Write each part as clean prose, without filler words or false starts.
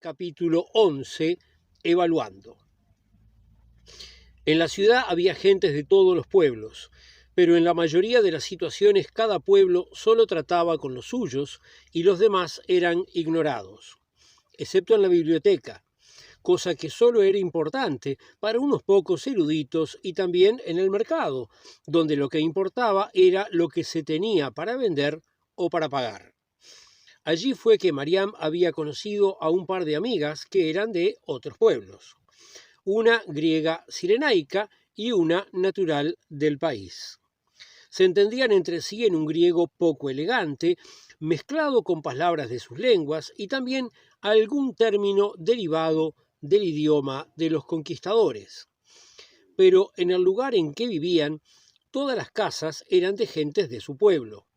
Capítulo 11. Evaluando. En la ciudad había gentes de todos los pueblos, pero en la mayoría de las situaciones cada pueblo solo trataba con los suyos y los demás eran ignorados, excepto en la biblioteca, cosa que solo era importante para unos pocos eruditos, y también en el mercado, donde lo que importaba era lo que se tenía para vender o para pagar. Allí fue que Mariam había conocido a un par de amigas que eran de otros pueblos, una griega cirenaica y una natural del país. Se entendían entre sí en un griego poco elegante, mezclado con palabras de sus lenguas y también algún término derivado del idioma de los conquistadores. Pero en el lugar en que vivían, todas las casas eran de gentes de su pueblo.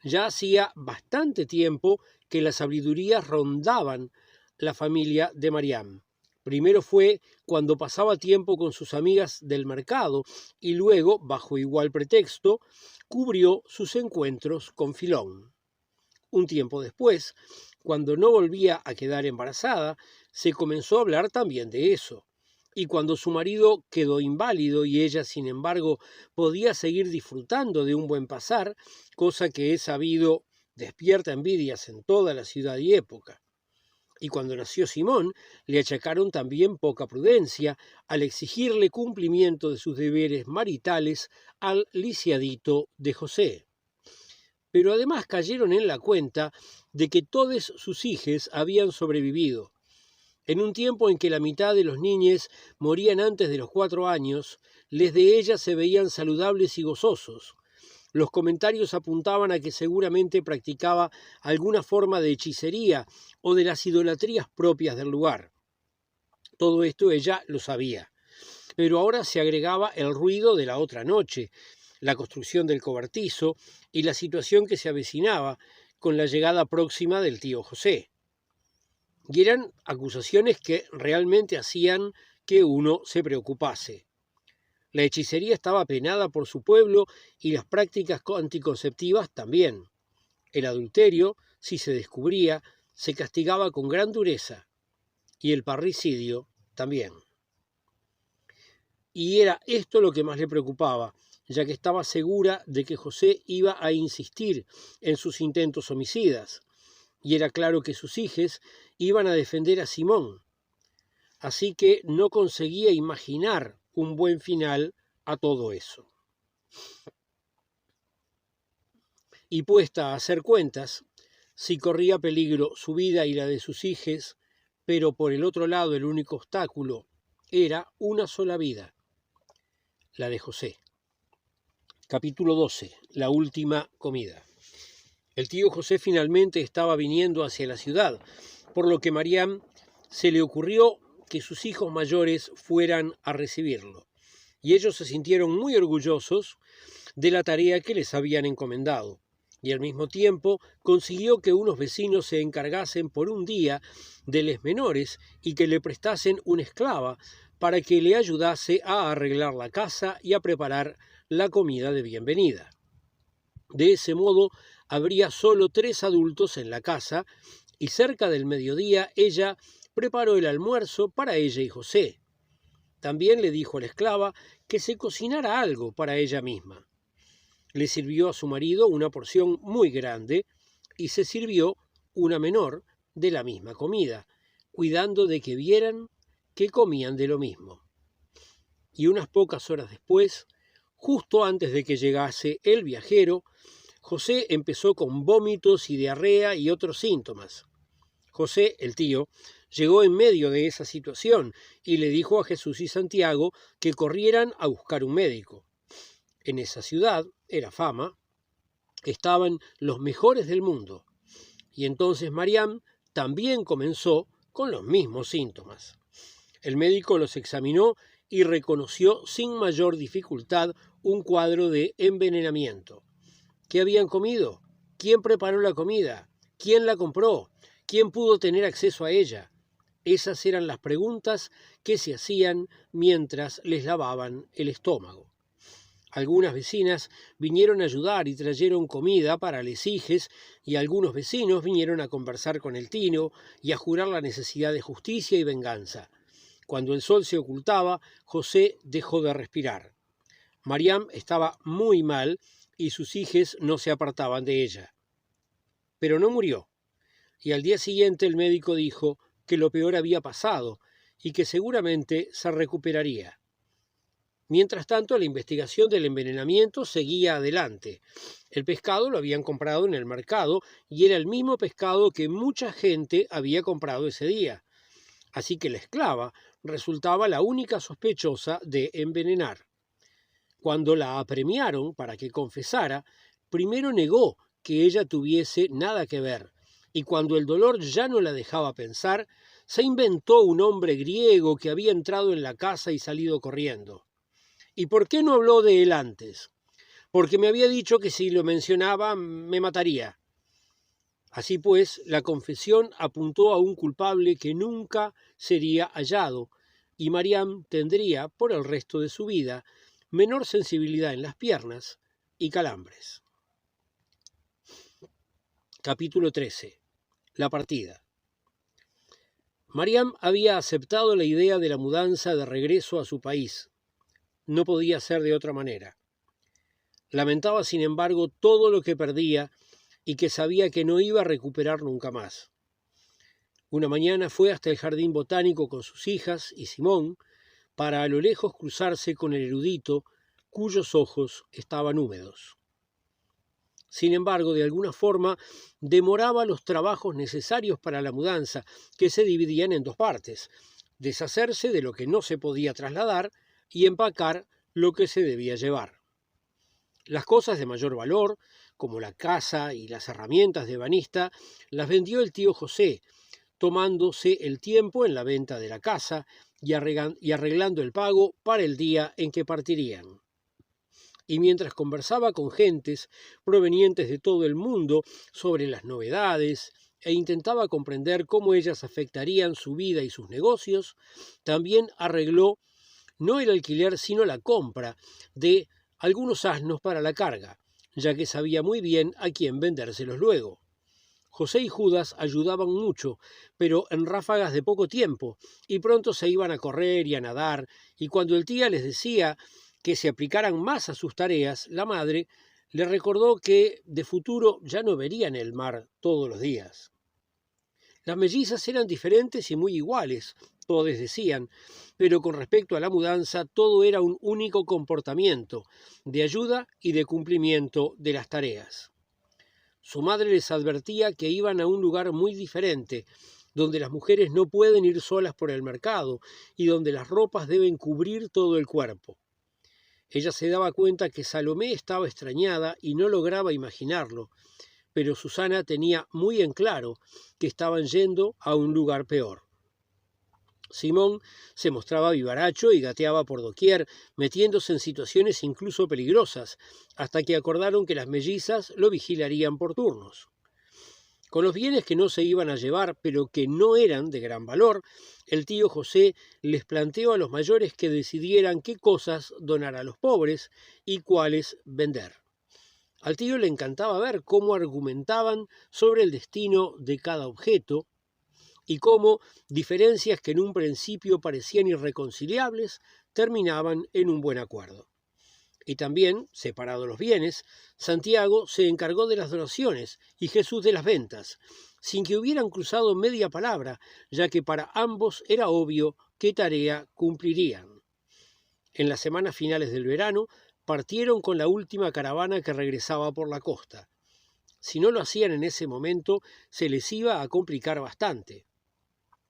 Ya hacía bastante tiempo que las sabidurías rondaban la familia de Mariam. Primero fue cuando pasaba tiempo con sus amigas del mercado y luego, bajo igual pretexto, cubrió sus encuentros con Filón. Un tiempo después, cuando no volvía a quedar embarazada, se comenzó a hablar también de eso. Y cuando su marido quedó inválido y ella, sin embargo, podía seguir disfrutando de un buen pasar, cosa que es sabido despierta envidias en toda la ciudad y época. Y cuando nació Simón, le achacaron también poca prudencia al exigirle cumplimiento de sus deberes maritales al lisiadito de José. Pero además cayeron en la cuenta de que todos sus hijos habían sobrevivido. En un tiempo en que la mitad de los niños morían antes de los 4 años, les de ellas se veían saludables y gozosos. Los comentarios apuntaban a que seguramente practicaba alguna forma de hechicería o de las idolatrías propias del lugar. Todo esto ella lo sabía. Pero ahora se agregaba el ruido de la otra noche, la construcción del cobertizo y la situación que se avecinaba con la llegada próxima del tío José. Y eran acusaciones que realmente hacían que uno se preocupase. La hechicería estaba penada por su pueblo y las prácticas anticonceptivas también. El adulterio, si se descubría, se castigaba con gran dureza, y el parricidio también. Y era esto lo que más le preocupaba, ya que estaba segura de que José iba a insistir en sus intentos homicidas, y era claro que sus hijos iban a defender a Simón. Así que no conseguía imaginar un buen final a todo eso. Y puesta a hacer cuentas, si corría peligro su vida y la de sus hijos, pero por el otro lado el único obstáculo era una sola vida, la de José. Capítulo 12. La última comida. El tío José finalmente estaba viniendo hacia la ciudad, por lo que Mariam se le ocurrió que sus hijos mayores fueran a recibirlo, y ellos se sintieron muy orgullosos de la tarea que les habían encomendado, y al mismo tiempo consiguió que unos vecinos se encargasen por un día de los menores y que le prestasen una esclava para que le ayudase a arreglar la casa y a preparar la comida de bienvenida. De ese modo habría solo 3 adultos en la casa, y cerca del mediodía ella preparó el almuerzo para ella y José. También le dijo a la esclava que se cocinara algo para ella misma. Le sirvió a su marido una porción muy grande y se sirvió una menor de la misma comida, cuidando de que vieran que comían de lo mismo. Y unas pocas horas después, justo antes de que llegase el viajero, José empezó con vómitos y diarrea y otros síntomas. José, el tío, llegó en medio de esa situación y le dijo a Jesús y Santiago que corrieran a buscar un médico. En esa ciudad, era fama, estaban los mejores del mundo. Y entonces Mariam también comenzó con los mismos síntomas. El médico los examinó y reconoció sin mayor dificultad un cuadro de envenenamiento. ¿Qué habían comido? ¿Quién preparó la comida? ¿Quién la compró? ¿Quién pudo tener acceso a ella? Esas eran las preguntas que se hacían mientras les lavaban el estómago. Algunas vecinas vinieron a ayudar y trajeron comida para les hijes, y algunos vecinos vinieron a conversar con el Tino y a jurar la necesidad de justicia y venganza. Cuando el sol se ocultaba, José dejó de respirar. Mariam estaba muy mal y sus hijes no se apartaban de ella. Pero no murió, y al día siguiente el médico dijo que lo peor había pasado y que seguramente se recuperaría. Mientras tanto, la investigación del envenenamiento seguía adelante. El pescado lo habían comprado en el mercado y era el mismo pescado que mucha gente había comprado ese día. Así que la esclava resultaba la única sospechosa de envenenar. Cuando la apremiaron para que confesara, primero negó que ella tuviese nada que ver, y cuando el dolor ya no la dejaba pensar, se inventó un hombre griego que había entrado en la casa y salido corriendo. ¿Y por qué no habló de él antes? Porque me había dicho que si lo mencionaba me mataría. Así pues, la confesión apuntó a un culpable que nunca sería hallado, y Mariam tendría, por el resto de su vida, menor sensibilidad en las piernas y calambres. Capítulo 13. La partida. Mariam había aceptado la idea de la mudanza de regreso a su país. No podía ser de otra manera. Lamentaba, sin embargo, todo lo que perdía y que sabía que no iba a recuperar nunca más. Una mañana fue hasta el jardín botánico con sus hijas y Simón para a lo lejos cruzarse con el erudito, cuyos ojos estaban húmedos. Sin embargo, de alguna forma, demoraba los trabajos necesarios para la mudanza, que se dividían en dos partes: deshacerse de lo que no se podía trasladar y empacar lo que se debía llevar. Las cosas de mayor valor, como la casa y las herramientas de ebanista, las vendió el tío José, tomándose el tiempo en la venta de la casa y arreglando el pago para el día en que partirían. Y mientras conversaba con gentes provenientes de todo el mundo sobre las novedades e intentaba comprender cómo ellas afectarían su vida y sus negocios, también arregló no el alquiler sino la compra de algunos asnos para la carga, ya que sabía muy bien a quién vendérselos luego. José y Judas ayudaban mucho, pero en ráfagas de poco tiempo, y pronto se iban a correr y a nadar, y cuando el tío les decía que se aplicaran más a sus tareas, la madre le recordó que de futuro ya no verían el mar todos los días. Las mellizas eran diferentes y muy iguales, todos decían, pero con respecto a la mudanza todo era un único comportamiento, de ayuda y de cumplimiento de las tareas. Su madre les advertía que iban a un lugar muy diferente, donde las mujeres no pueden ir solas por el mercado y donde las ropas deben cubrir todo el cuerpo. Ella se daba cuenta que Salomé estaba extrañada y no lograba imaginarlo, pero Susana tenía muy en claro que estaban yendo a un lugar peor. Simón se mostraba vivaracho y gateaba por doquier, metiéndose en situaciones incluso peligrosas, hasta que acordaron que las mellizas lo vigilarían por turnos. Con los bienes que no se iban a llevar, pero que no eran de gran valor, el tío José les planteó a los mayores que decidieran qué cosas donar a los pobres y cuáles vender. Al tío le encantaba ver cómo argumentaban sobre el destino de cada objeto y cómo diferencias que en un principio parecían irreconciliables terminaban en un buen acuerdo. Y también, separados los bienes, Santiago se encargó de las donaciones y Jesús de las ventas, sin que hubieran cruzado media palabra, ya que para ambos era obvio qué tarea cumplirían. En las semanas finales del verano partieron con la última caravana que regresaba por la costa. Si no lo hacían en ese momento, se les iba a complicar bastante.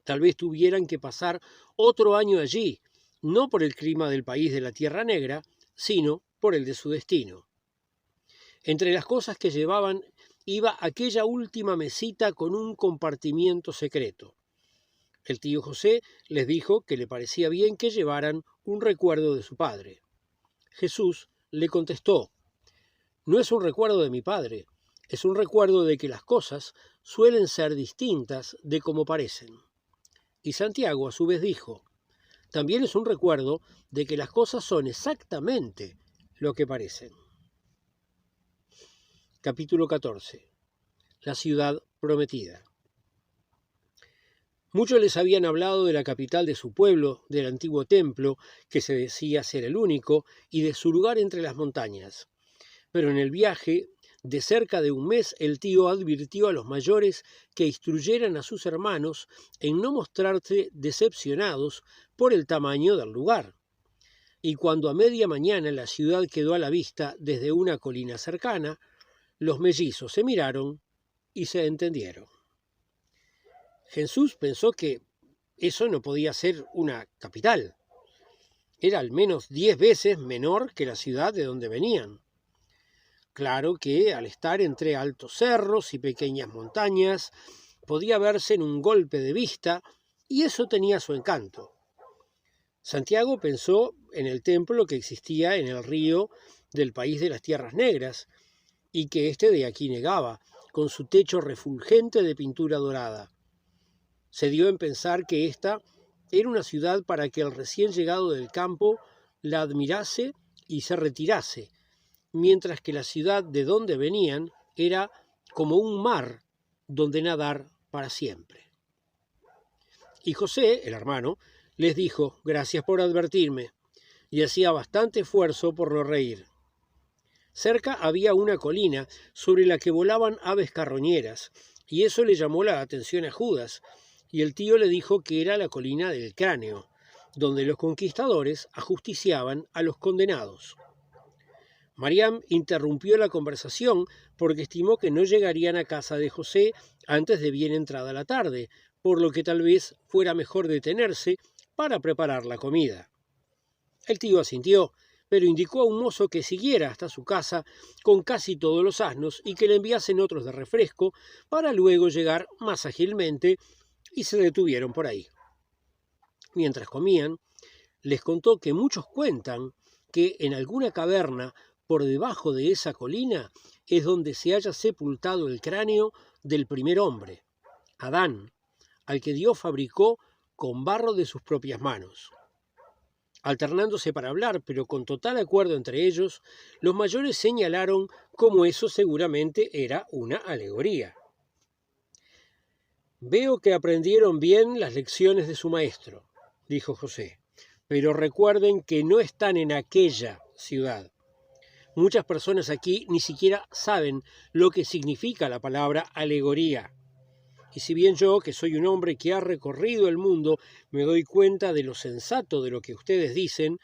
Tal vez tuvieran que pasar otro año allí, no por el clima del país de la Tierra Negra, sino por el de su destino. Entre las cosas que llevaban iba aquella última mesita con un compartimiento secreto. El tío José les dijo que le parecía bien que llevaran un recuerdo de su padre. Jesús le contestó: «No es un recuerdo de mi padre, es un recuerdo de que las cosas suelen ser distintas de como parecen». Y Santiago a su vez dijo: «También es un recuerdo de que las cosas son exactamente lo que parecen. Capítulo 14. La ciudad prometida. Muchos les habían hablado de la capital de su pueblo, del antiguo templo, que se decía ser el único, y de su lugar entre las montañas. Pero en el viaje de cerca de un mes el tío advirtió a los mayores que instruyeran a sus hermanos en no mostrarse decepcionados por el tamaño del lugar. Y cuando a media mañana la ciudad quedó a la vista desde una colina cercana, los mellizos se miraron y se entendieron. Jesús pensó que eso no podía ser una capital. Era al menos 10 veces menor que la ciudad de donde venían. Claro que al estar entre altos cerros y pequeñas montañas, podía verse en un golpe de vista, y eso tenía su encanto. Santiago pensó en el templo que existía en el río del país de las Tierras Negras, y que éste de aquí negaba, con su techo refulgente de pintura dorada. Se dio en pensar que esta era una ciudad para que el recién llegado del campo la admirase y se retirase, mientras que la ciudad de donde venían era como un mar donde nadar para siempre. Y José, el hermano, les dijo: gracias por advertirme, y hacía bastante esfuerzo por no reír. Cerca había una colina sobre la que volaban aves carroñeras, y eso le llamó la atención a Judas, y el tío le dijo que era la colina del Cráneo, donde los conquistadores ajusticiaban a los condenados. Mariam interrumpió la conversación porque estimó que no llegarían a casa de José antes de bien entrada la tarde, por lo que tal vez fuera mejor detenerse para preparar la comida. El tío asintió, pero indicó a un mozo que siguiera hasta su casa con casi todos los asnos y que le enviasen otros de refresco para luego llegar más ágilmente, y se detuvieron por ahí. Mientras comían, les contó que muchos cuentan que en alguna caverna por debajo de esa colina es donde se haya sepultado el cráneo del primer hombre, Adán, al que Dios fabricó con barro de sus propias manos. Alternándose para hablar, pero con total acuerdo entre ellos, los mayores señalaron cómo eso seguramente era una alegoría. Veo que aprendieron bien las lecciones de su maestro, dijo José, pero recuerden que no están en aquella ciudad. Muchas personas aquí ni siquiera saben lo que significa la palabra alegoría. Y si bien yo, que soy un hombre que ha recorrido el mundo, me doy cuenta de lo sensato de lo que ustedes dicen,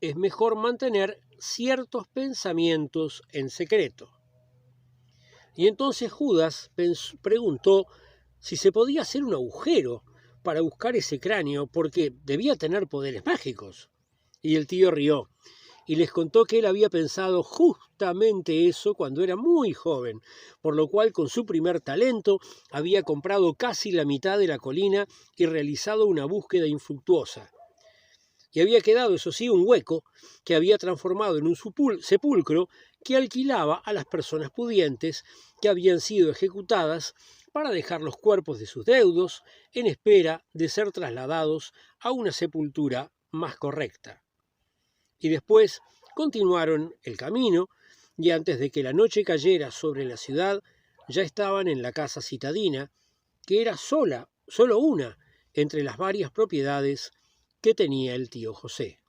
es mejor mantener ciertos pensamientos en secreto. Y entonces Judas preguntó si se podía hacer un agujero para buscar ese cráneo, porque debía tener poderes mágicos. Y el tío rió y les contó que él había pensado justamente eso cuando era muy joven, por lo cual con su primer talento había comprado casi la mitad de la colina y realizado una búsqueda infructuosa. Y había quedado, eso sí, un hueco que había transformado en un sepulcro que alquilaba a las personas pudientes que habían sido ejecutadas para dejar los cuerpos de sus deudos en espera de ser trasladados a una sepultura más correcta. Y después continuaron el camino, y antes de que la noche cayera sobre la ciudad, ya estaban en la casa citadina, que era solo una entre las varias propiedades que tenía el tío José.